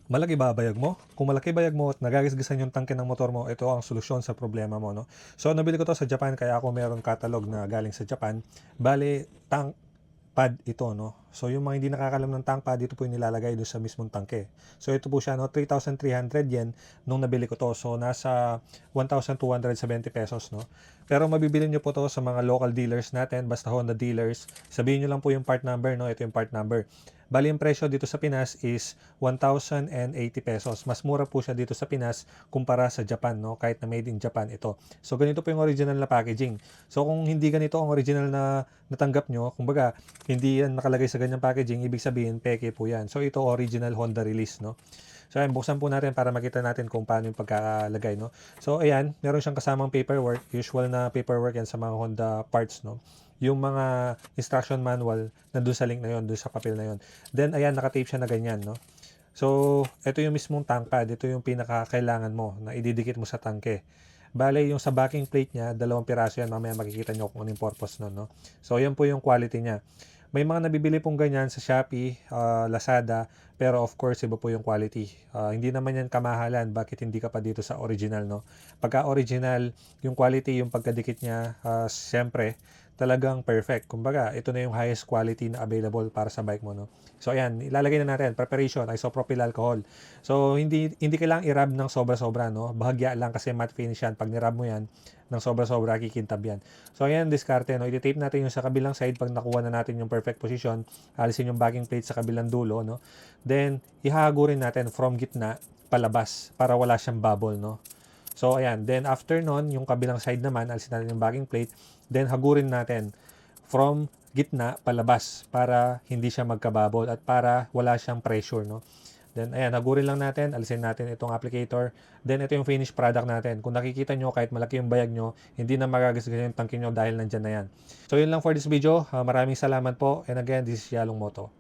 Malaki ba bayag mo? Kung malaki bayag mo at nagagasgasan yung tangke ng motor mo, ito ang solusyon sa problema mo, no? So, nabili ko to sa Japan, kaya ako meron catalog na galing sa Japan. Bale, tank pad ito, no? So, yung mga hindi nakakalam ng tank pad, dito po yung nilalagay doon sa mismong tangke. So, ito po siya, no? 3,300 yen nung nabili ko to. So, nasa 1,270 pesos, no? Pero mabibili nyo po to sa mga local dealers natin, basta Honda dealers. Sabihin nyo lang po yung part number, no? Ito yung part number. Bali, yung presyo dito sa Pinas is 1,080 pesos. Mas mura po siya dito sa Pinas kumpara sa Japan, no? Kahit na made in Japan ito. So, ganito po yung original na packaging. So, kung hindi ganito ang original na natanggap nyo, kumbaga, hindi yan nakalagay sa ganyang packaging, ibig sabihin, peke po yan. So, ito original Honda release, no? So, ayan, buksan po natin para makita natin kung paano yung pagkakalagay, no? So, ayan, meron siyang kasamang paperwork. Usual na paperwork yan sa mga Honda parts, no? Yung mga instruction manual, nandun sa link na yon, dun sa papel na yon. Then, ayan, nakatape siya na ganyan, no? So, ito yung mismong tank pad. Ito yung pinaka-kailangan mo na ididikit mo sa tangke. Bale, yung sa backing plate niya, 2 piraso yan. Mamaya makikita nyo kung ano yung purpose nun, no? So, yan po yung quality niya. May mga nabibili pong ganyan sa Shopee, Lazada, pero of course, iba po yung quality. Hindi naman yan kamahalan. Bakit hindi ka pa dito sa original, no? Pagka original, yung quality, yung pagkadikit niya, siyempre, talagang perfect. Kumbaga, ito na yung highest quality na available para sa bike mo, no? So, ayan, ilalagay na natin. Preparation, isopropyl alcohol. So, hindi kailangang i-rub ng sobra-sobra, no? Bahagya lang kasi matte finish yan. Pag ni-rub mo yan, ng sobra-sobra, kikintab yan. So, ayan, diskarte, no? I-tape natin yung sa kabilang side. Pag nakuha na natin yung perfect position, alisin yung backing plate sa kabilang dulo, no? Then, ihahagurin natin from gitna palabas para wala siyang bubble, no? So, ayan. Then, after nun, yung kabilang side naman, alisin natin yung backing plate. Then, hagurin natin from gitna palabas para hindi siya magkababol at para wala siyang pressure, no? Then, ayan, hagurin lang natin. Alisin natin itong applicator. Then, ito yung finished product natin. Kung nakikita nyo, kahit malaki yung bayag nyo, hindi na magagasgas yung tangke nyo dahil nandyan na yan. So, yun lang for this video. Maraming salamat po. And again, this is Yalong Moto.